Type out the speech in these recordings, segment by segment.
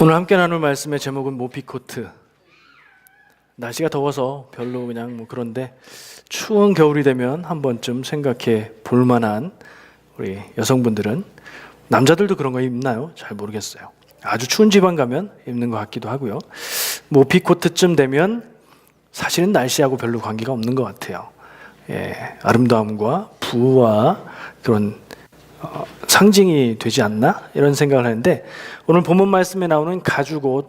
오늘 함께 나눌 말씀의 제목은 모피코트. 날씨가 더워서 별로 그냥 그런데 추운 겨울이 되면 한 번쯤 생각해 볼 만한 우리 여성분들은, 남자들도 그런 거 입나요? 잘 모르겠어요. 아주 추운 지방 가면 입는 것 같기도 하고요. 모피코트쯤 되면 사실은 날씨하고 별로 관계가 없는 것 같아요. 아름다움과 부와 그런 상징이 되지 않나? 이런 생각을 하는데, 오늘 본문 말씀에 나오는 가죽옷을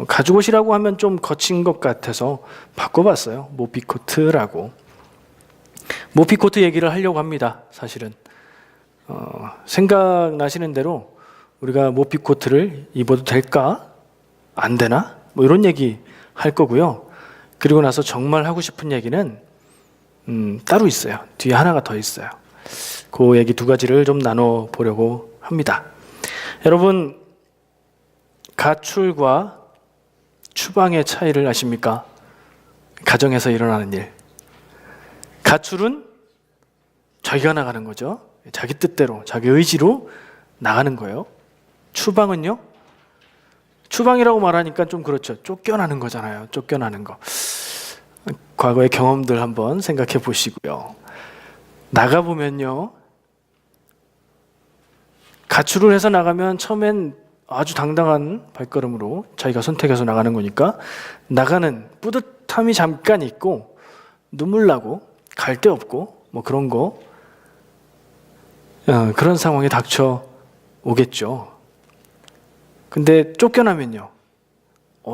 가죽옷이라고 하면 좀 거친 것 같아서 바꿔봤어요. 모피코트라고. 모피코트 얘기를 하려고 합니다. 사실은 생각나시는 대로 우리가 모피코트를 입어도 될까? 안 되나? 이런 얘기 할 거고요. 그리고 나서 정말 하고 싶은 얘기는 따로 있어요. 뒤에 하나가 더 있어요. 그 얘기 두 가지를 좀 나눠보려고 합니다. 여러분, 가출과 추방의 차이를 아십니까? 가정에서 일어나는 일. 가출은 자기가 나가는 거죠. 자기 뜻대로, 자기 의지로 나가는 거예요. 추방은요? 추방이라고 말하니까 좀 그렇죠. 쫓겨나는 거잖아요. 쫓겨나는 거. 과거의 경험들 한번 생각해 보시고요. 나가보면요, 가출을 해서 나가면 처음엔 아주 당당한 발걸음으로 자기가 선택해서 나가는 거니까 나가는 뿌듯함이 잠깐 있고 눈물 나고 갈 데 없고 그런 거, 그런 상황이 닥쳐 오겠죠. 근데 쫓겨나면요,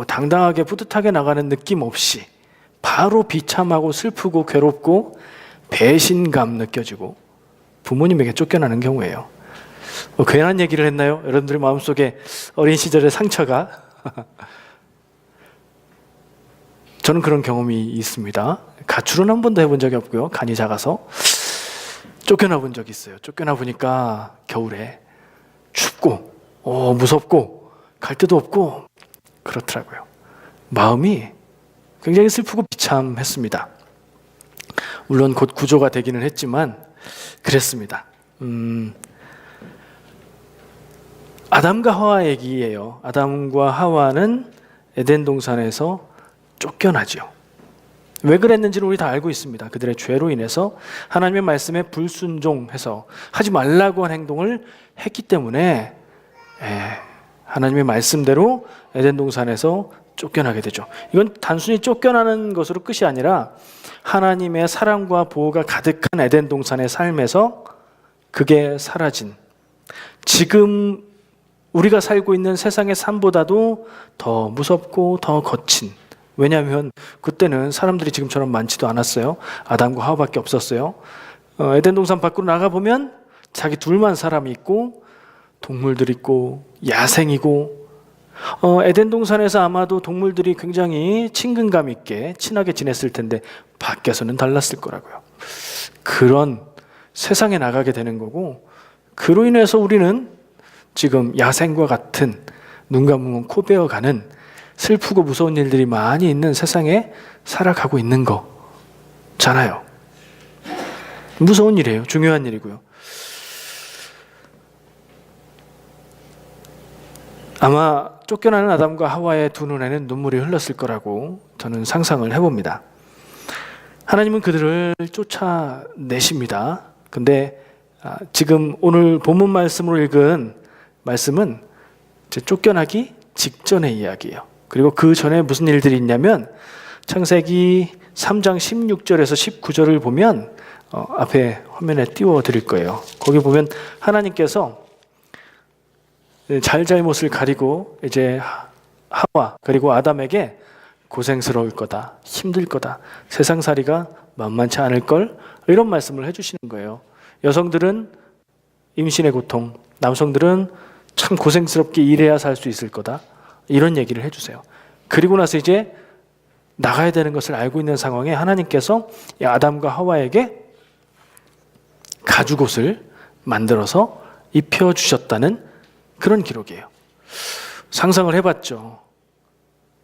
당당하게 뿌듯하게 나가는 느낌 없이 바로 비참하고 슬프고 괴롭고 배신감 느껴지고 부모님에게 쫓겨나는 경우예요. 괜한 얘기를 했나요? 여러분들의 마음속에 어린 시절의 상처가 저는 그런 경험이 있습니다. 가출은 한 번도 해본 적이 없고요. 간이 작아서 쫓겨나 본 적이 있어요. 쫓겨나 보니까 겨울에 춥고 무섭고 갈 데도 없고 그렇더라고요. 마음이 굉장히 슬프고 비참했습니다. 물론 곧 구조가 되기는 했지만 그랬습니다. 아담과 하와 얘기예요. 아담과 하와는 에덴 동산에서 쫓겨나죠. 왜 그랬는지는 우리 다 알고 있습니다. 그들의 죄로 인해서 하나님의 말씀에 불순종해서 하지 말라고 한 행동을 했기 때문에 하나님의 말씀대로 에덴 동산에서 쫓겨나게 되죠. 이건 단순히 쫓겨나는 것으로 끝이 아니라 하나님의 사랑과 보호가 가득한 에덴 동산의 삶에서 그게 사라진, 지금 우리가 살고 있는 세상의 삶보다도 더 무섭고 더 거친, 왜냐하면 그때는 사람들이 지금처럼 많지도 않았어요. 아담과 하와밖에 없었어요. 에덴 동산 밖으로 나가보면 자기 둘만 사람이 있고 동물들 있고 야생이고, 에덴 동산에서 아마도 동물들이 굉장히 친근감 있게 친하게 지냈을 텐데 밖에서는 달랐을 거라고요. 그런 세상에 나가게 되는 거고, 그로 인해서 우리는 지금 야생과 같은 눈 감으면 코 베어가는 슬프고 무서운 일들이 많이 있는 세상에 살아가고 있는 거잖아요. 무서운 일이에요. 중요한 일이고요. 아마 쫓겨나는 아담과 하와의 두 눈에는 눈물이 흘렀을 거라고 저는 상상을 해봅니다. 하나님은 그들을 쫓아내십니다. 근데 지금 오늘 본문 말씀으로 읽은 말씀은 쫓겨나기 직전의 이야기예요. 그리고 그 전에 무슨 일들이 있냐면 창세기 3장 16절에서 19절을 보면 앞에 화면에 띄워드릴 거예요. 거기 보면 하나님께서 잘잘못을 가리고 이제 하와 그리고 아담에게 고생스러울 거다, 힘들 거다, 세상살이가 만만치 않을 걸, 이런 말씀을 해주시는 거예요. 여성들은 임신의 고통, 남성들은 참 고생스럽게 일해야 살 수 있을 거다, 이런 얘기를 해주세요. 그리고 나서 이제 나가야 되는 것을 알고 있는 상황에 하나님께서 아담과 하와에게 가죽옷을 만들어서 입혀주셨다는 그런 기록이에요. 상상을 해봤죠.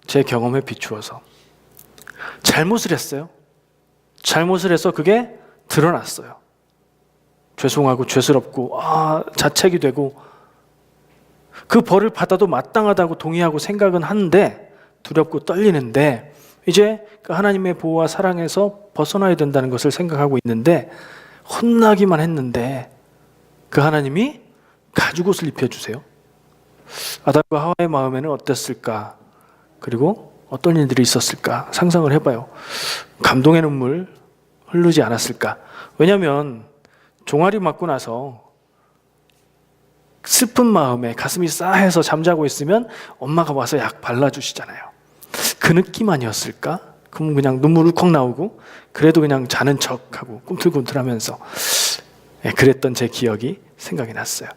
제 경험에 비추어서. 잘못을 했어요. 잘못을 해서 그게 드러났어요. 죄송하고 죄스럽고 자책이 되고 그 벌을 받아도 마땅하다고 동의하고 생각은 하는데 두렵고 떨리는데 이제 그 하나님의 보호와 사랑에서 벗어나야 된다는 것을 생각하고 있는데 혼나기만 했는데 그 하나님이 가죽옷을 입혀주세요. 아담과 하와의 마음에는 어땠을까? 그리고 어떤 일들이 있었을까? 상상을 해봐요. 감동의 눈물 흐르지 않았을까? 왜냐하면 종아리 맞고 나서 슬픈 마음에 가슴이 싸해서 잠자고 있으면 엄마가 와서 약 발라주시잖아요. 그 느낌 아니었을까? 그럼 그냥 눈물 울컥 나오고 그래도 그냥 자는 척하고 꿈틀꿈틀하면서 그랬던 제 기억이 생각이 났어요.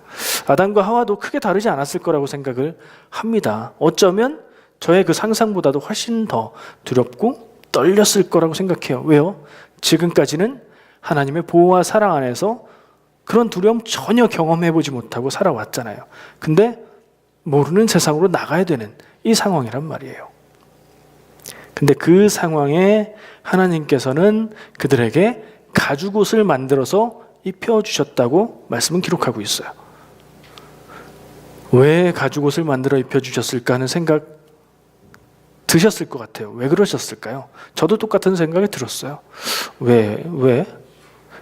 아담과 하와도 크게 다르지 않았을 거라고 생각을 합니다. 어쩌면 저의 그 상상보다도 훨씬 더 두렵고 떨렸을 거라고 생각해요. 왜요? 지금까지는 하나님의 보호와 사랑 안에서 그런 두려움 전혀 경험해보지 못하고 살아왔잖아요. 근데 모르는 세상으로 나가야 되는 이 상황이란 말이에요. 근데 그 상황에 하나님께서는 그들에게 가죽옷을 만들어서 입혀주셨다고 말씀은 기록하고 있어요. 왜 가죽옷을 만들어 입혀주셨을까 하는 생각 드셨을 것 같아요. 왜 그러셨을까요? 저도 똑같은 생각이 들었어요. 왜?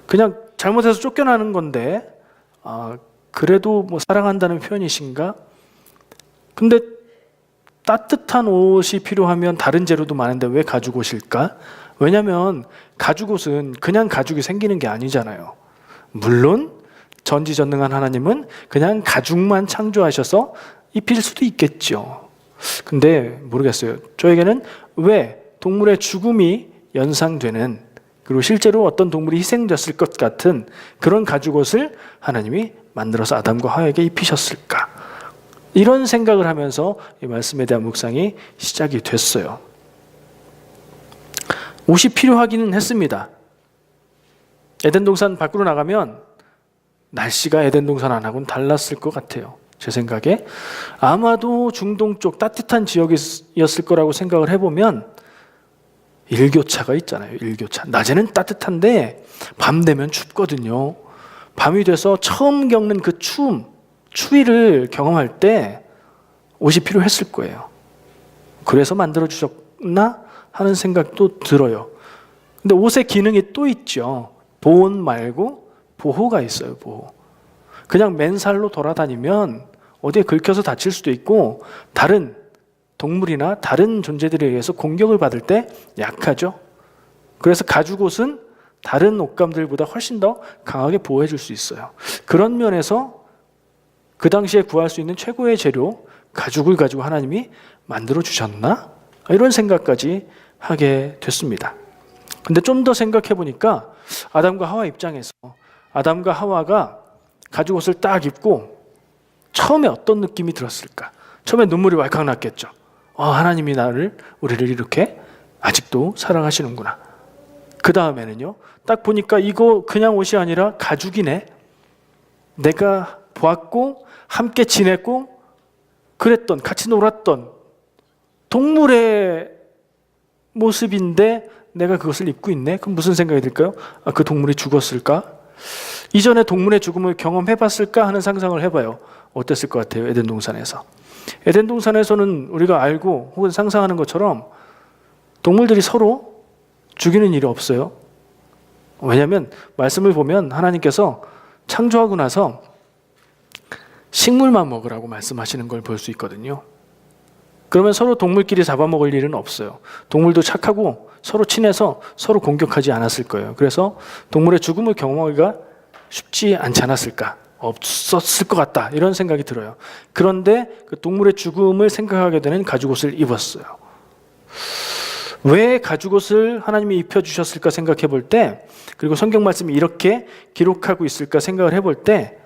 그냥 잘못해서 쫓겨나는 건데 그래도 뭐 사랑한다는 표현이신가? 근데 따뜻한 옷이 필요하면 다른 재료도 많은데 왜 가죽옷일까? 왜냐하면 가죽옷은 그냥 가죽이 생기는 게 아니잖아요. 물론 전지전능한 하나님은 그냥 가죽만 창조하셔서 입힐 수도 있겠죠. 근데 모르겠어요. 저에게는 왜 동물의 죽음이 연상되는, 그리고 실제로 어떤 동물이 희생됐을 것 같은 그런 가죽옷을 하나님이 만들어서 아담과 하와에게 입히셨을까? 이런 생각을 하면서 이 말씀에 대한 묵상이 시작이 됐어요. 옷이 필요하기는 했습니다. 에덴 동산 밖으로 나가면 날씨가 에덴 동산 안하고는 달랐을 것 같아요. 제 생각에 아마도 중동 쪽 따뜻한 지역이었을 거라고 생각을 해보면 일교차가 있잖아요. 일교차. 낮에는 따뜻한데 밤 되면 춥거든요. 밤이 돼서 처음 겪는 그 추위를 경험할 때 옷이 필요했을 거예요. 그래서 만들어주셨나 하는 생각도 들어요. 근데 옷의 기능이 또 있죠. 보온 말고 보호가 있어요. 보호. 그냥 맨살로 돌아다니면 어디에 긁혀서 다칠 수도 있고 다른 동물이나 다른 존재들에 의해서 공격을 받을 때 약하죠. 그래서 가죽옷은 다른 옷감들보다 훨씬 더 강하게 보호해 줄 수 있어요. 그런 면에서 그 당시에 구할 수 있는 최고의 재료 가죽을 가지고 하나님이 만들어 주셨나? 이런 생각까지 하게 됐습니다. 근데 좀 더 생각해 보니까 아담과 하와 입장에서 아담과 하와가 가죽옷을 딱 입고 처음에 어떤 느낌이 들었을까? 처음에 눈물이 왈칵 났겠죠. 하나님이 우리를 이렇게 아직도 사랑하시는구나. 그 다음에는요, 딱 보니까 이거 그냥 옷이 아니라 가죽이네. 내가 보았고 함께 지냈고 그랬던, 같이 놀았던 동물의 모습인데 내가 그것을 입고 있네? 그럼 무슨 생각이 들까요? 그 동물이 죽었을까? 이전에 동물의 죽음을 경험해봤을까 하는 상상을 해봐요. 어땠을 것 같아요? 에덴 동산에서. 에덴 동산에서는 우리가 알고 혹은 상상하는 것처럼 동물들이 서로 죽이는 일이 없어요. 왜냐하면 말씀을 보면 하나님께서 창조하고 나서 식물만 먹으라고 말씀하시는 걸 볼 수 있거든요. 그러면 서로 동물끼리 잡아먹을 일은 없어요. 동물도 착하고 서로 친해서 서로 공격하지 않았을 거예요. 그래서 동물의 죽음을 경험하기가 쉽지 않지 않았을까? 없었을 것 같다. 이런 생각이 들어요. 그런데 그 동물의 죽음을 생각하게 되는 가죽옷을 입었어요. 왜 가죽옷을 하나님이 입혀주셨을까 생각해 볼 때, 그리고 성경 말씀이 이렇게 기록하고 있을까 생각을 해볼 때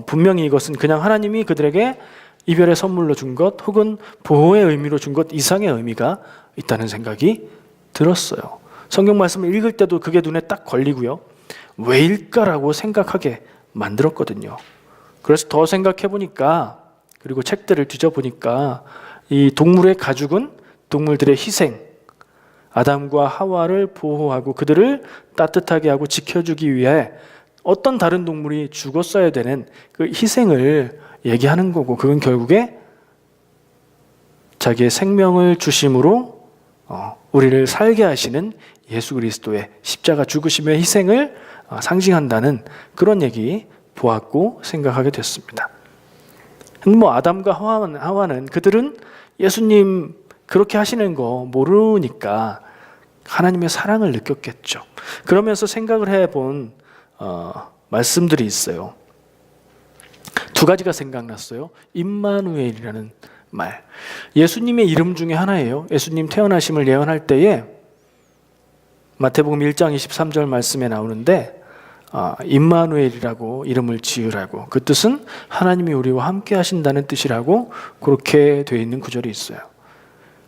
분명히 이것은 그냥 하나님이 그들에게 이별의 선물로 준 것 혹은 보호의 의미로 준 것 이상의 의미가 있다는 생각이 들었어요. 성경 말씀을 읽을 때도 그게 눈에 딱 걸리고요. 왜일까라고 생각하게 만들었거든요. 그래서 더 생각해 보니까, 그리고 책들을 뒤져보니까 이 동물의 가죽은 동물들의 희생, 아담과 하와를 보호하고 그들을 따뜻하게 하고 지켜주기 위해 어떤 다른 동물이 죽었어야 되는 그 희생을 얘기하는 거고, 그건 결국에 자기의 생명을 주심으로 우리를 살게 하시는 예수 그리스도의 십자가 죽으심의 희생을 상징한다는 그런 얘기 보았고 생각하게 됐습니다. 뭐 아담과 하와는 그들은 예수님 그렇게 하시는 거 모르니까 하나님의 사랑을 느꼈겠죠. 그러면서 생각을 해본 말씀들이 있어요. 두 가지가 생각났어요. 임마누엘이라는 말. 예수님의 이름 중에 하나예요. 예수님 태어나심을 예언할 때에 마태복음 1장 23절 말씀에 나오는데 임마누엘이라고 이름을 지으라고, 그 뜻은 하나님이 우리와 함께 하신다는 뜻이라고 그렇게 되어 있는 구절이 있어요.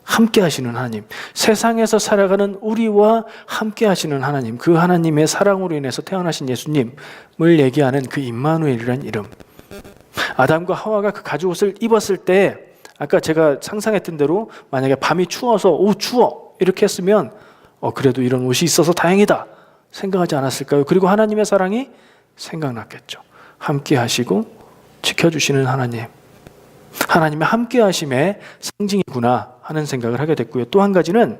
함께 하시는 하나님, 세상에서 살아가는 우리와 함께 하시는 하나님, 그 하나님의 사랑으로 인해서 태어나신 예수님을 얘기하는 그 임마누엘이라는 이름. 아담과 하와가 그 가죽옷을 입었을 때 아까 제가 상상했던 대로 만약에 밤이 추워서 오 추워 이렇게 했으면 그래도 이런 옷이 있어서 다행이다 생각하지 않았을까요? 그리고 하나님의 사랑이 생각났겠죠. 함께 하시고 지켜주시는 하나님, 하나님의 함께 하심의 상징이구나 하는 생각을 하게 됐고요. 또 한 가지는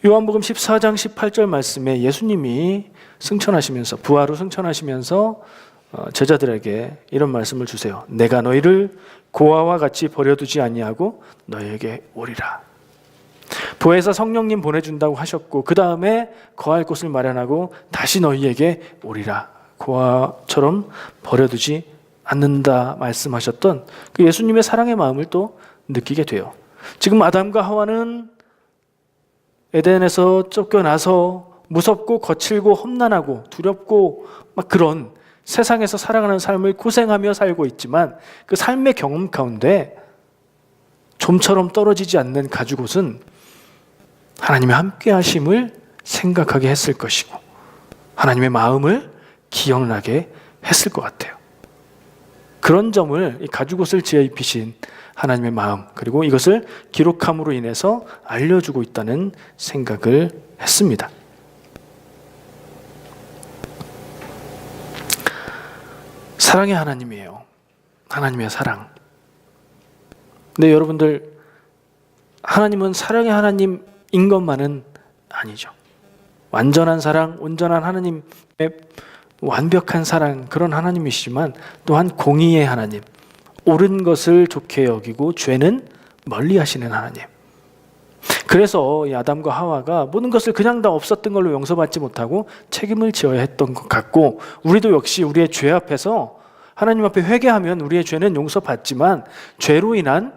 요한복음 14장 18절 말씀에 예수님이 승천하시면서, 부활 후 승천하시면서 제자들에게 이런 말씀을 주세요. 내가 너희를 고아와 같이 버려두지 아니하고 너희에게 오리라. 부에서 성령님 보내준다고 하셨고, 그 다음에 거할 곳을 마련하고 다시 너희에게 오리라. 고아처럼 버려두지 않는다 말씀하셨던 그 예수님의 사랑의 마음을 또 느끼게 돼요. 지금 아담과 하와는 에덴에서 쫓겨나서 무섭고 거칠고 험난하고 두렵고 막 그런 세상에서 살아가는 삶을 고생하며 살고 있지만, 그 삶의 경험 가운데 좀처럼 떨어지지 않는 가죽옷은 하나님의 함께 하심을 생각하게 했을 것이고 하나님의 마음을 기억나게 했을 것 같아요. 그런 점을 이 가죽옷을 지어 입히신 하나님의 마음, 그리고 이것을 기록함으로 인해서 알려주고 있다는 생각을 했습니다. 사랑의 하나님이에요. 하나님의 사랑. 근데 여러분들, 하나님은 사랑의 하나님인 것만은 아니죠. 완전한 사랑, 온전한 하나님의 완벽한 사랑, 그런 하나님이시지만 또한 공의의 하나님, 옳은 것을 좋게 여기고 죄는 멀리 하시는 하나님. 그래서 이 아담과 하와가 모든 것을 그냥 다 없었던 걸로 용서받지 못하고 책임을 지어야 했던 것 같고, 우리도 역시 우리의 죄 앞에서 하나님 앞에 회개하면 우리의 죄는 용서받지만 죄로 인한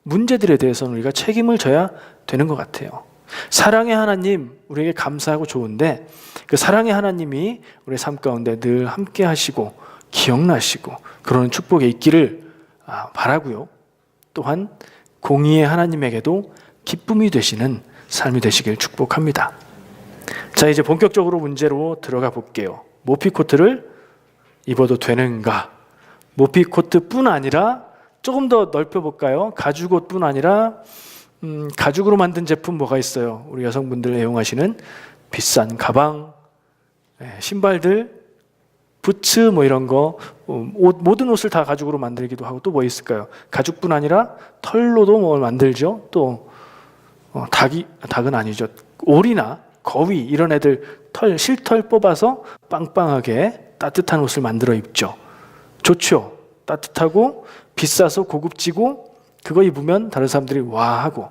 문제들에 대해서는 우리가 책임을 져야 되는 것 같아요. 사랑의 하나님, 우리에게 감사하고 좋은데 그 사랑의 하나님이 우리의 삶 가운데 늘 함께 하시고 기억나시고 그러는 축복에 있기를 바라고요. 또한 공의의 하나님에게도 기쁨이 되시는 삶이 되시길 축복합니다. 자, 이제 본격적으로 문제로 들어가 볼게요. 모피코트를 입어도 되는가? 모피코트뿐 아니라 조금 더 넓혀볼까요? 가죽옷뿐 아니라 가죽으로 만든 제품 뭐가 있어요? 우리 여성분들 애용하시는 비싼 가방, 신발들, 부츠 뭐 이런 거, 모든 옷을 다 가죽으로 만들기도 하고, 또 뭐 있을까요? 가죽뿐 아니라 털로도 뭘 만들죠. 또 닭은 아니죠. 오리나 거위 이런 애들 실털 뽑아서 빵빵하게 따뜻한 옷을 만들어 입죠. 좋죠. 따뜻하고 비싸서 고급지고 그거 입으면 다른 사람들이 와 하고.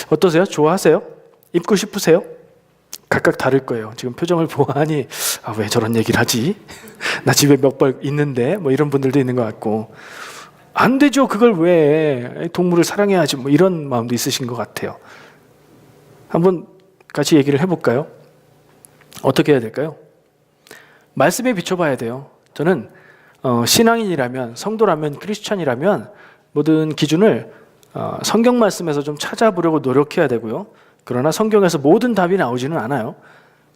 어떠세요? 좋아하세요? 입고 싶으세요? 각각 다를 거예요. 지금 표정을 보아하니 왜 저런 얘기를 하지? 나 집에 몇 벌 있는데 뭐 이런 분들도 있는 것 같고, 안 되죠. 그걸 왜, 동물을 사랑해야지 뭐 이런 마음도 있으신 것 같아요. 한번 같이 얘기를 해볼까요? 어떻게 해야 될까요? 말씀에 비춰봐야 돼요. 저는 신앙인이라면, 성도라면, 크리스찬이라면 모든 기준을 성경 말씀에서 좀 찾아보려고 노력해야 되고요. 그러나 성경에서 모든 답이 나오지는 않아요.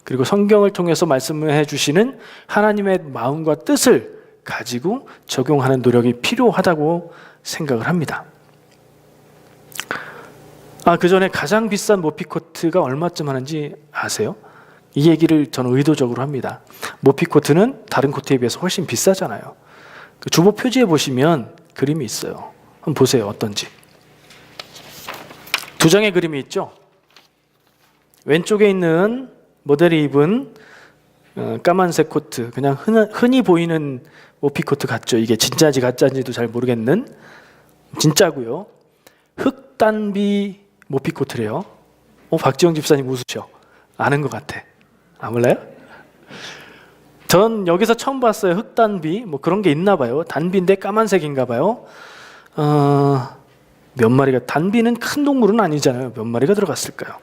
그리고 성경을 통해서 말씀해 주시는 하나님의 마음과 뜻을 가지고 적용하는 노력이 필요하다고 생각을 합니다. 그 전에 가장 비싼 모피코트가 얼마쯤 하는지 아세요? 이 얘기를 저는 의도적으로 합니다. 모피 코트는 다른 코트에 비해서 훨씬 비싸잖아요. 그 주보 표지에 보시면 그림이 있어요. 한번 보세요. 어떤지. 두 장의 그림이 있죠. 왼쪽에 있는 모델이 입은 까만색 코트, 그냥 흔히 보이는 모피 코트 같죠. 이게 진짜인지 가짜인지도 잘 모르겠는 진짜고요. 흑단비 모피 코트래요. 박지영 집사님 웃으셔. 아는 것 같아. 안 몰라요? 전 여기서 처음 봤어요. 흑단비 뭐 그런 게 있나 봐요. 단비인데 까만색인가 봐요. 몇 마리가, 단비는 큰 동물은 아니잖아요. 몇 마리가 들어갔을까요?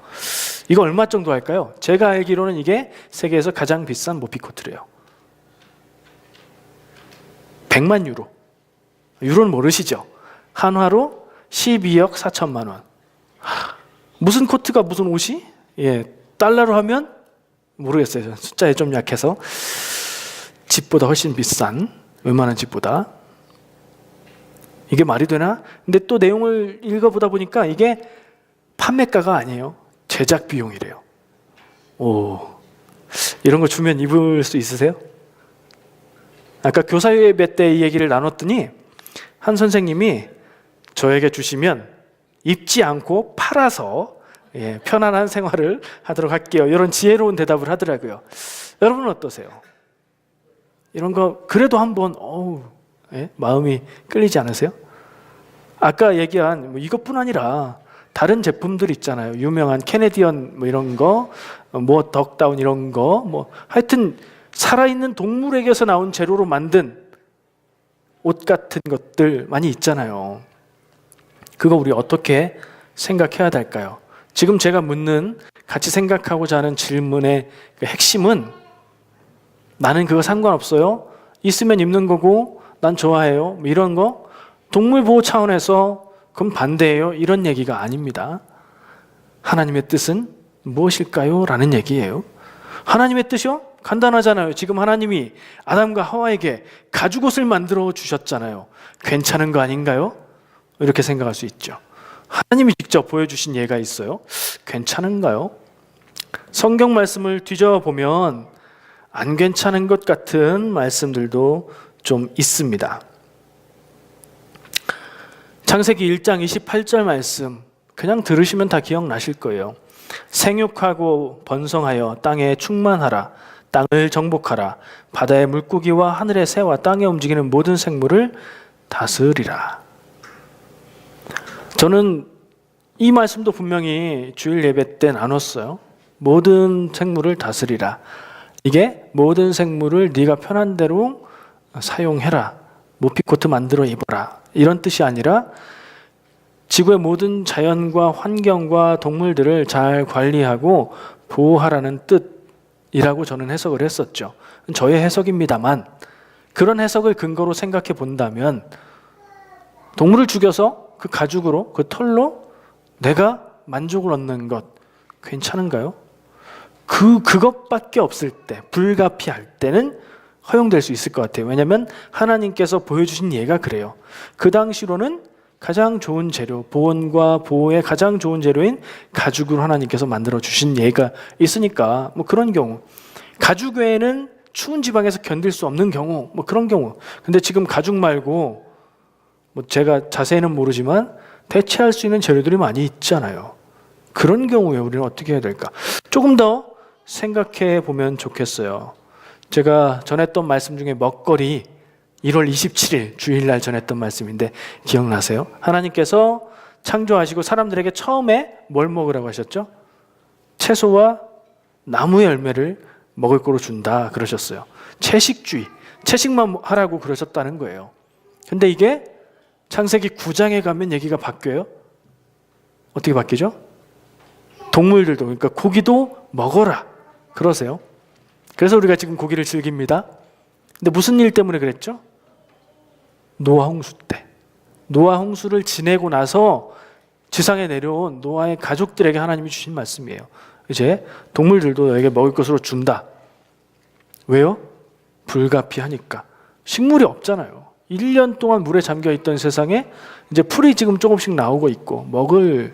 이거 얼마 정도 할까요? 제가 알기로는 이게 세계에서 가장 비싼 모피 코트래요. 100만 유로. 유로는 모르시죠? 한화로 12억 4천만 원. 무슨 코트가 무슨 옷이? 예, 달러로 하면 모르겠어요. 숫자에 좀 약해서. 집보다 훨씬 비싼, 웬만한 집보다. 이게 말이 되나? 근데 또 내용을 읽어보다 보니까 이게 판매가가 아니에요. 제작 비용이래요. 이런 거 주면 입을 수 있으세요? 아까 교사예배 때 이 얘기를 나눴더니 한 선생님이 저에게 주시면 입지 않고 팔아서 편안한 생활을 하도록 할게요. 이런 지혜로운 대답을 하더라고요. 여러분은 어떠세요? 이런 거 그래도 한번 마음이 끌리지 않으세요? 아까 얘기한 뭐 이것뿐 아니라 다른 제품들 있잖아요. 유명한 캐네디언 뭐 이런 거, 뭐 덕다운 이런 거, 뭐 하여튼 살아있는 동물에게서 나온 재료로 만든 옷 같은 것들 많이 있잖아요. 그거 우리 어떻게 생각해야 될까요? 지금 제가 묻는, 같이 생각하고자 하는 질문의 그 핵심은 나는 그거 상관없어요. 있으면 입는 거고 난 좋아해요. 뭐 이런 거 동물보호 차원에서 그럼 반대예요. 이런 얘기가 아닙니다. 하나님의 뜻은 무엇일까요? 라는 얘기예요. 하나님의 뜻이요? 간단하잖아요. 지금 하나님이 아담과 하와에게 가죽옷을 만들어 주셨잖아요. 괜찮은 거 아닌가요? 이렇게 생각할 수 있죠. 하나님이 직접 보여주신 예가 있어요. 괜찮은가요? 성경 말씀을 뒤져보면 안 괜찮은 것 같은 말씀들도 좀 있습니다. 창세기 1장 28절 말씀 그냥 들으시면 다 기억나실 거예요. 생육하고 번성하여 땅에 충만하라. 땅을 정복하라. 바다의 물고기와 하늘의 새와 땅에 움직이는 모든 생물을 다스리라. 저는 이 말씀도 분명히 주일 예배 때 나눴어요. 모든 생물을 다스리라. 이게 모든 생물을 네가 편한 대로 사용해라. 모피코트 만들어 입어라. 이런 뜻이 아니라 지구의 모든 자연과 환경과 동물들을 잘 관리하고 보호하라는 뜻이라고 저는 해석을 했었죠. 저의 해석입니다만 그런 해석을 근거로 생각해 본다면 동물을 죽여서 그 가죽으로, 그 털로 내가 만족을 얻는 것 괜찮은가요? 그것밖에 없을 때, 불가피할 때는 허용될 수 있을 것 같아요. 왜냐하면 하나님께서 보여주신 예가 그래요. 그 당시로는 가장 좋은 재료, 보온과 보호의 가장 좋은 재료인 가죽으로 하나님께서 만들어 주신 예가 있으니까 뭐 그런 경우, 가죽 외에는 추운 지방에서 견딜 수 없는 경우, 뭐 그런 경우. 근데 지금 가죽 말고 뭐 제가 자세히는 모르지만 대체할 수 있는 재료들이 많이 있잖아요. 그런 경우에 우리는 어떻게 해야 될까? 조금 더 생각해 보면 좋겠어요. 제가 전했던 말씀 중에 먹거리 1월 27일 주일날 전했던 말씀인데 기억나세요? 하나님께서 창조하시고 사람들에게 처음에 뭘 먹으라고 하셨죠? 채소와 나무 열매를 먹을 거로 준다 그러셨어요. 채식주의, 채식만 하라고 그러셨다는 거예요. 근데 이게 창세기 9장에 가면 얘기가 바뀌어요. 어떻게 바뀌죠? 동물들도, 그러니까 고기도 먹어라 그러세요. 그래서 우리가 지금 고기를 즐깁니다. 근데 무슨 일 때문에 그랬죠? 노아 홍수 때. 노아 홍수를 지내고 나서 지상에 내려온 노아의 가족들에게 하나님이 주신 말씀이에요. 이제 동물들도 너에게 먹을 것으로 준다. 왜요? 불가피하니까. 식물이 없잖아요. 1년 동안 물에 잠겨있던 세상에 이제 풀이 지금 조금씩 나오고 있고 먹을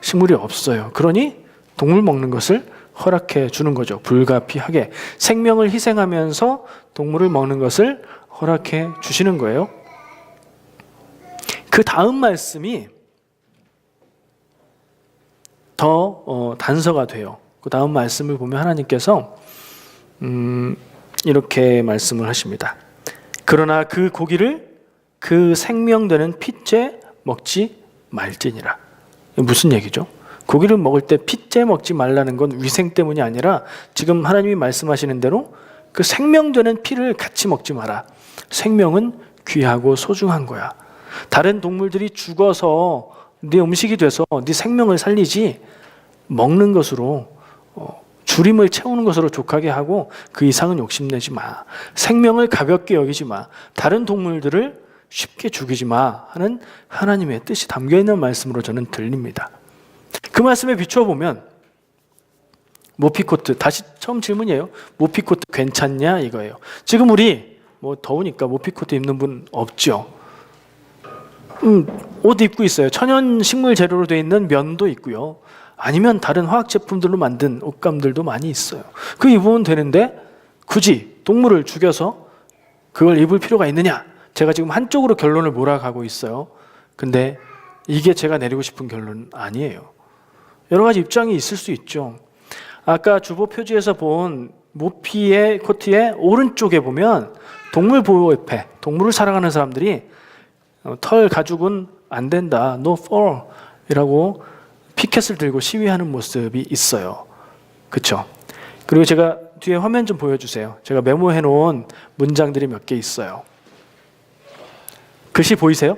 식물이 없어요. 그러니 동물 먹는 것을 허락해 주는 거죠. 불가피하게 생명을 희생하면서 동물을 먹는 것을 허락해 주시는 거예요. 그 다음 말씀이 더 단서가 돼요. 그 다음 말씀을 보면 하나님께서 이렇게 말씀을 하십니다. 그러나 그 고기를 그 생명되는 핏째 먹지 말지니라. 무슨 얘기죠? 고기를 먹을 때 핏째 먹지 말라는 건 위생 때문이 아니라 지금 하나님이 말씀하시는 대로 그 생명되는 피를 같이 먹지 마라. 생명은 귀하고 소중한 거야. 다른 동물들이 죽어서 네 음식이 돼서 네 생명을 살리지 먹는 것으로 주림을 채우는 것으로 족하게 하고 그 이상은 욕심내지 마. 생명을 가볍게 여기지 마. 다른 동물들을 쉽게 죽이지 마 하는 하나님의 뜻이 담겨있는 말씀으로 저는 들립니다. 그 말씀에 비추어보면 모피코트, 다시 처음 질문이에요. 모피코트 괜찮냐 이거예요. 지금 우리 더우니까 모피코트 입는 분 없죠? 옷 입고 있어요. 천연 식물 재료로 되어 있는 면도 있고요. 아니면 다른 화학 제품들로 만든 옷감들도 많이 있어요. 그 입으면 되는데 굳이 동물을 죽여서 그걸 입을 필요가 있느냐? 제가 지금 한쪽으로 결론을 몰아가고 있어요. 근데 이게 제가 내리고 싶은 결론은 아니에요. 여러 가지 입장이 있을 수 있죠. 아까 주보 표지에서 본 모피의 코트의 오른쪽에 보면 동물보호협회, 동물을 사랑하는 사람들이 털 가죽은 안 된다, no fur 이라고 피켓을 들고 시위하는 모습이 있어요. 그렇죠? 그리고 제가 뒤에 화면 좀 보여주세요. 제가 메모해 놓은 문장들이 몇 개 있어요. 글씨 보이세요?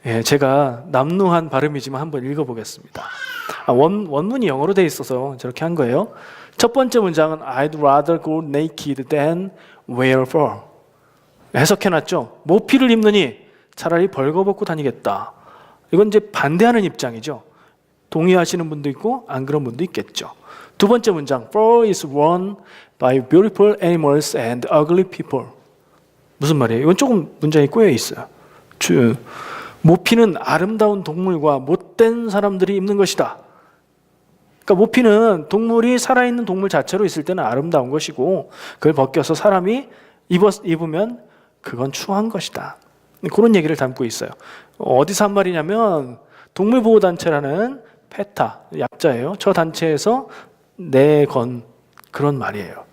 예, 제가 남루한 발음이지만 한번 읽어보겠습니다. 원문이 영어로 돼 있어서 저렇게 한 거예요. 첫 번째 문장은 I'd rather go naked than wear fur. 해석해놨죠. 모피를 입느니 차라리 벌거벗고 다니겠다. 이건 이제 반대하는 입장이죠. 동의하시는 분도 있고 안 그런 분도 있겠죠. 두 번째 문장 Fur is worn by beautiful animals and ugly people. 무슨 말이에요? 이건 조금 문장이 꼬여 있어요. 모피는 아름다운 동물과 못된 사람들이 입는 것이다. 그러니까 모피는 동물이 살아있는 동물 자체로 있을 때는 아름다운 것이고 그걸 벗겨서 사람이 입으면 그건 추한 것이다. 그런 얘기를 담고 있어요. 어디서 한 말이냐면 동물보호단체라는 페타, 약자예요. 저 단체에서 내건 그런 말이에요.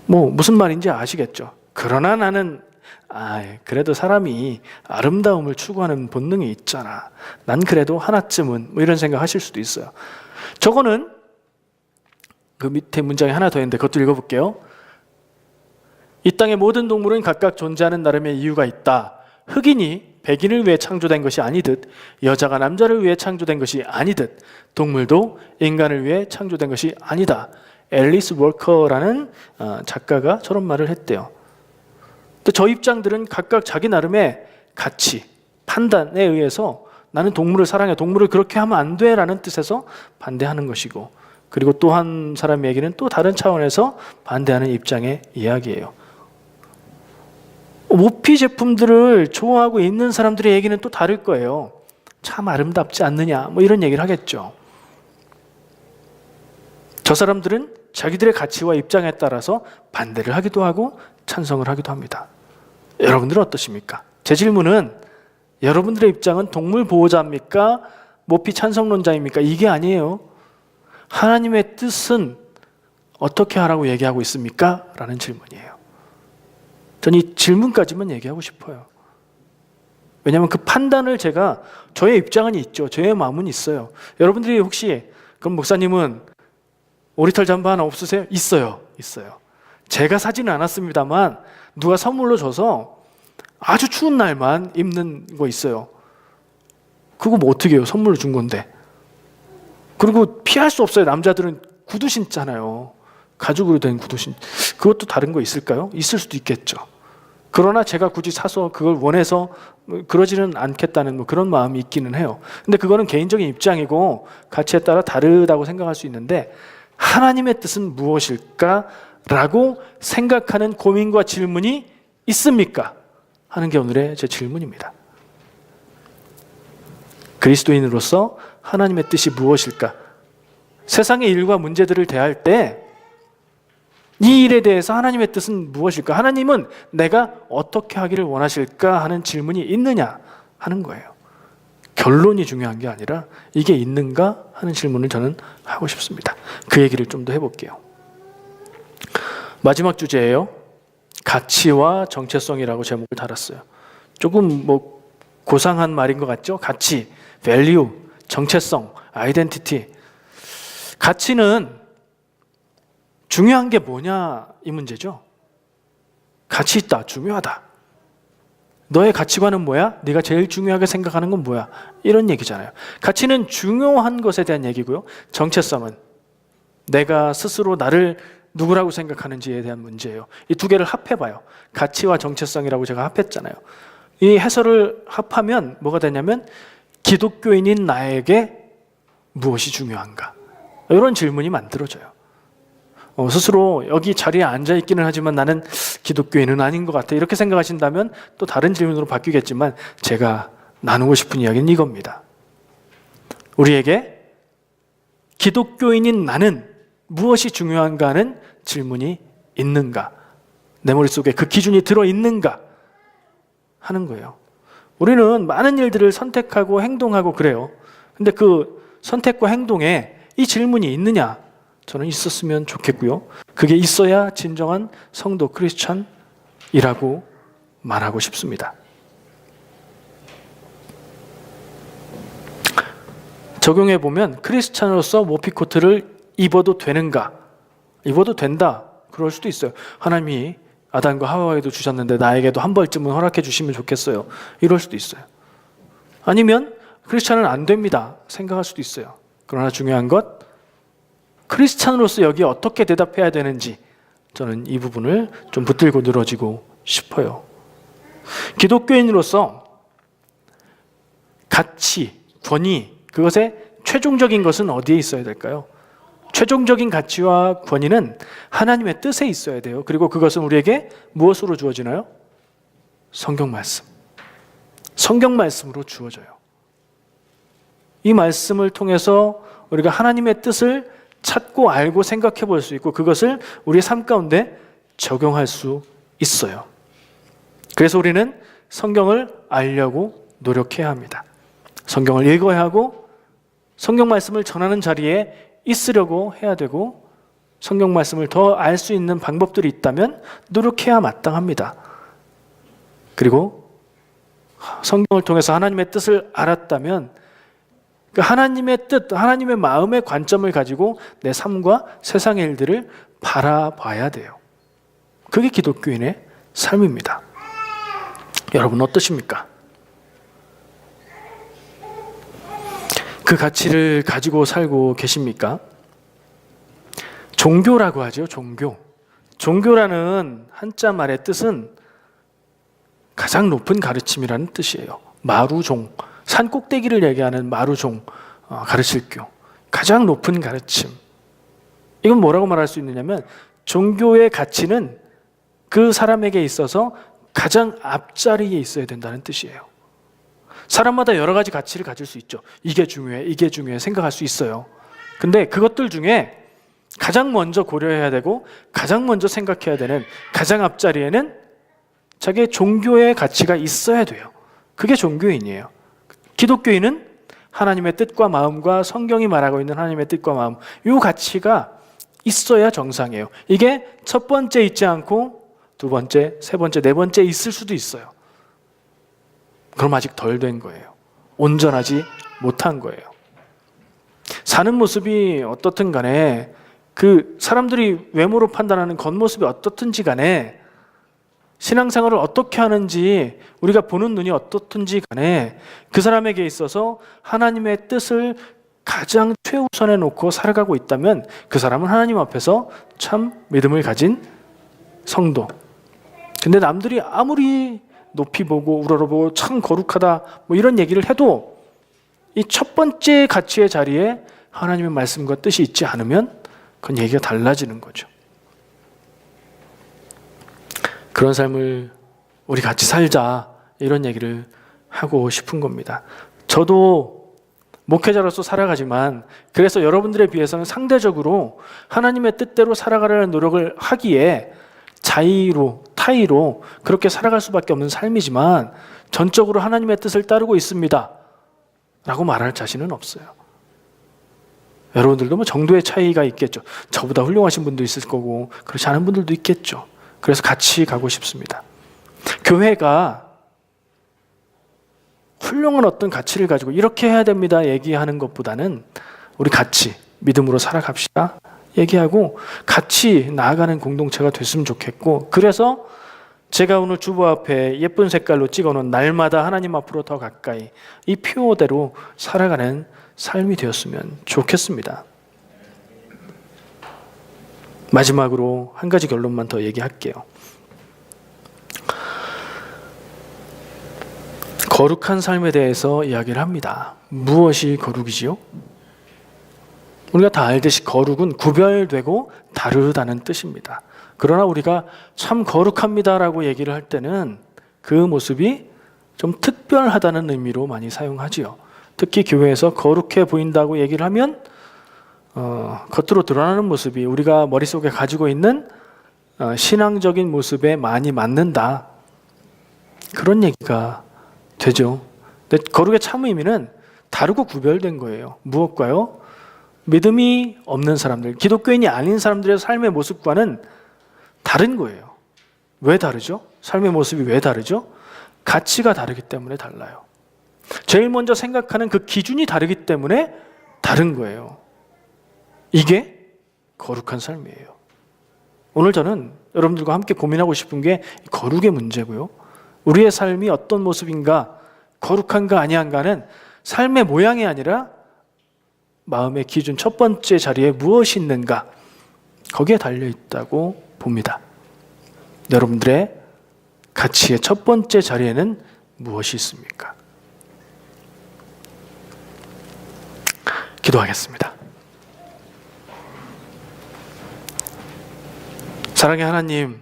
무슨 말인지 아시겠죠? 그러나 나는 그래도 사람이 아름다움을 추구하는 본능이 있잖아. 난 그래도 하나쯤은 이런 생각 하실 수도 있어요. 저거는 그 밑에 문장이 하나 더 있는데 그것도 읽어볼게요. 이 땅의 모든 동물은 각각 존재하는 나름의 이유가 있다. 흑인이 백인을 위해 창조된 것이 아니듯 여자가 남자를 위해 창조된 것이 아니듯 동물도 인간을 위해 창조된 것이 아니다. 앨리스 월커라는 작가가 저런 말을 했대요. 근데 저 입장들은 각각 자기 나름의 가치, 판단에 의해서 나는 동물을 사랑해, 동물을 그렇게 하면 안 돼라는 뜻에서 반대하는 것이고 그리고 또 한 사람의 얘기는 또 다른 차원에서 반대하는 입장의 이야기예요. 모피 제품들을 좋아하고 입는 사람들의 얘기는 또 다를 거예요. 참 아름답지 않느냐 이런 얘기를 하겠죠. 저 사람들은 자기들의 가치와 입장에 따라서 반대를 하기도 하고 찬성을 하기도 합니다. 여러분들은 어떠십니까? 제 질문은 여러분들의 입장은 동물 보호자입니까? 모피 찬성론자입니까? 이게 아니에요. 하나님의 뜻은 어떻게 하라고 얘기하고 있습니까? 라는 질문이에요. 저는 이 질문까지만 얘기하고 싶어요. 왜냐하면 그 판단을 저의 입장은 있죠. 저의 마음은 있어요. 여러분들이 혹시 그럼 목사님은 오리털 잠바 하나 없으세요? 있어요. 제가 사지는 않았습니다만 누가 선물로 줘서 아주 추운 날만 입는 거 있어요. 그거 어떻게 해요? 선물로 준 건데. 그리고 피할 수 없어요. 남자들은 구두 신잖아요. 가죽으로 된 구두 신. 그것도 다른 거 있을까요? 있을 수도 있겠죠. 그러나 제가 굳이 사서 그걸 원해서 그러지는 않겠다는 그런 마음이 있기는 해요. 근데 그거는 개인적인 입장이고 가치에 따라 다르다고 생각할 수 있는데 하나님의 뜻은 무엇일까라고 생각하는 고민과 질문이 있습니까? 하는 게 오늘의 제 질문입니다. 그리스도인으로서 하나님의 뜻이 무엇일까? 세상의 일과 문제들을 대할 때 이 일에 대해서 하나님의 뜻은 무엇일까? 하나님은 내가 어떻게 하기를 원하실까 하는 질문이 있느냐 하는 거예요. 결론이 중요한 게 아니라 이게 있는가 하는 질문을 저는 하고 싶습니다. 그 얘기를 좀 더 해볼게요. 마지막 주제예요. 가치와 정체성이라고 제목을 달았어요. 조금 고상한 말인 것 같죠? 가치, value, 정체성, identity. 가치는 중요한 게 뭐냐 이 문제죠. 가치 있다, 중요하다. 너의 가치관은 뭐야? 네가 제일 중요하게 생각하는 건 뭐야? 이런 얘기잖아요. 가치는 중요한 것에 대한 얘기고요. 정체성은 내가 스스로 나를 누구라고 생각하는지에 대한 문제예요. 이 두 개를 합해봐요. 가치와 정체성이라고 제가 합했잖아요. 이 해설을 합하면 뭐가 되냐면 기독교인인 나에게 무엇이 중요한가? 이런 질문이 만들어져요. 스스로 여기 자리에 앉아있기는 하지만 나는 기독교인은 아닌 것 같아. 이렇게 생각하신다면 또 다른 질문으로 바뀌겠지만 제가 나누고 싶은 이야기는 이겁니다. 우리에게 기독교인인 나는 무엇이 중요한가 하는 질문이 있는가? 내 머릿속에 그 기준이 들어있는가? 하는 거예요. 우리는 많은 일들을 선택하고 행동하고 그래요. 근데 그 선택과 행동에 이 질문이 있느냐? 저는 있었으면 좋겠고요. 그게 있어야 진정한 성도 크리스찬이라고 말하고 싶습니다. 적용해 보면 크리스찬으로서 모피코트를 입어도 되는가? 입어도 된다. 그럴 수도 있어요. 하나님이 아담과 하와에도 주셨는데 나에게도 한 벌쯤은 허락해 주시면 좋겠어요. 이럴 수도 있어요. 아니면 크리스찬은 안 됩니다. 생각할 수도 있어요. 그러나 중요한 것, 크리스찬으로서 여기에 어떻게 대답해야 되는지 저는 이 부분을 좀 붙들고 늘어지고 싶어요. 기독교인으로서 가치, 권위, 그것의 최종적인 것은 어디에 있어야 될까요? 최종적인 가치와 권위는 하나님의 뜻에 있어야 돼요. 그리고 그것은 우리에게 무엇으로 주어지나요? 성경 말씀. 성경 말씀으로 주어져요. 이 말씀을 통해서 우리가 하나님의 뜻을 찾고 알고 생각해 볼 수 있고 그것을 우리의 삶 가운데 적용할 수 있어요. 그래서 우리는 성경을 알려고 노력해야 합니다. 성경을 읽어야 하고 성경 말씀을 전하는 자리에 있으려고 해야 되고 성경 말씀을 더 알 수 있는 방법들이 있다면 노력해야 마땅합니다. 그리고 성경을 통해서 하나님의 뜻을 알았다면 하나님의 뜻, 하나님의 마음의 관점을 가지고 내 삶과 세상의 일들을 바라봐야 돼요. 그게 기독교인의 삶입니다. 여러분 어떠십니까? 그 가치를 가지고 살고 계십니까? 종교라고 하죠. 종교. 종교라는 한자 말의 뜻은 가장 높은 가르침이라는 뜻이에요. 마루종. 산 꼭대기를 얘기하는 마루종, 가르칠교. 가장 높은 가르침. 이건 뭐라고 말할 수 있느냐면 종교의 가치는 그 사람에게 있어서 가장 앞자리에 있어야 된다는 뜻이에요. 사람마다 여러 가지 가치를 가질 수 있죠. 이게 중요해 생각할 수 있어요. 근데 그것들 중에 가장 먼저 고려해야 되고 가장 먼저 생각해야 되는 가장 앞자리에는 자기의 종교의 가치가 있어야 돼요. 그게 종교인이에요. 기독교인은 하나님의 뜻과 마음과 성경이 말하고 있는 하나님의 뜻과 마음, 이 가치가 있어야 정상이에요. 이게 첫 번째 있지 않고 두 번째, 세 번째, 네 번째 있을 수도 있어요. 그럼 아직 덜 된 거예요. 온전하지 못한 거예요. 사는 모습이 어떻든 간에 그 사람들이 외모로 판단하는 겉모습이 어떻든지 간에 신앙생활을 어떻게 하는지 우리가 보는 눈이 어떻든지 간에 그 사람에게 있어서 하나님의 뜻을 가장 최우선에 놓고 살아가고 있다면 그 사람은 하나님 앞에서 참 믿음을 가진 성도. 근데 남들이 아무리 높이 보고 우러러보고 참 거룩하다 뭐 이런 얘기를 해도 이 첫 번째 가치의 자리에 하나님의 말씀과 뜻이 있지 않으면 그건 얘기가 달라지는 거죠. 그런 삶을 우리 같이 살자 이런 얘기를 하고 싶은 겁니다. 저도 목회자로서 살아가지만 그래서 여러분들에 비해서는 상대적으로 하나님의 뜻대로 살아가려는 노력을 하기에 자의로 타의로 그렇게 살아갈 수밖에 없는 삶이지만 전적으로 하나님의 뜻을 따르고 있습니다 라고 말할 자신은 없어요. 여러분들도 뭐 정도의 차이가 있겠죠. 저보다 훌륭하신 분도 있을 거고 그렇지 않은 분들도 있겠죠. 그래서 같이 가고 싶습니다. 교회가 훌륭한 어떤 가치를 가지고 이렇게 해야 됩니다 얘기하는 것보다는 우리 같이 믿음으로 살아갑시다 얘기하고 같이 나아가는 공동체가 됐으면 좋겠고, 그래서 제가 오늘 주보 앞에 예쁜 색깔로 찍어놓은 날마다 하나님 앞으로 더 가까이, 이 표어대로 살아가는 삶이 되었으면 좋겠습니다. 마지막으로 한 가지 결론만 더 얘기할게요. 거룩한 삶에 대해서 이야기를 합니다. 무엇이 거룩이지요? 우리가 다 알듯이 거룩은 구별되고 다르다는 뜻입니다. 그러나 우리가 참 거룩합니다라고 얘기를 할 때는 그 모습이 좀 특별하다는 의미로 많이 사용하지요. 특히 교회에서 거룩해 보인다고 얘기를 하면 겉으로 드러나는 모습이 우리가 머릿속에 가지고 있는 신앙적인 모습에 많이 맞는다, 그런 얘기가 되죠. 근데 거룩의 참 의미는 다르고 구별된 거예요. 무엇과요? 믿음이 없는 사람들, 기독교인이 아닌 사람들의 삶의 모습과는 다른 거예요. 왜 다르죠? 삶의 모습이 왜 다르죠? 가치가 다르기 때문에 달라요. 제일 먼저 생각하는 그 기준이 다르기 때문에 다른 거예요. 이게 거룩한 삶이에요. 오늘 저는 여러분들과 함께 고민하고 싶은 게 거룩의 문제고요. 우리의 삶이 어떤 모습인가, 거룩한가 아니한가는 삶의 모양이 아니라 마음의 기준 첫 번째 자리에 무엇이 있는가, 거기에 달려있다고 봅니다. 여러분들의 가치의 첫 번째 자리에는 무엇이 있습니까? 기도하겠습니다. 사랑의 하나님,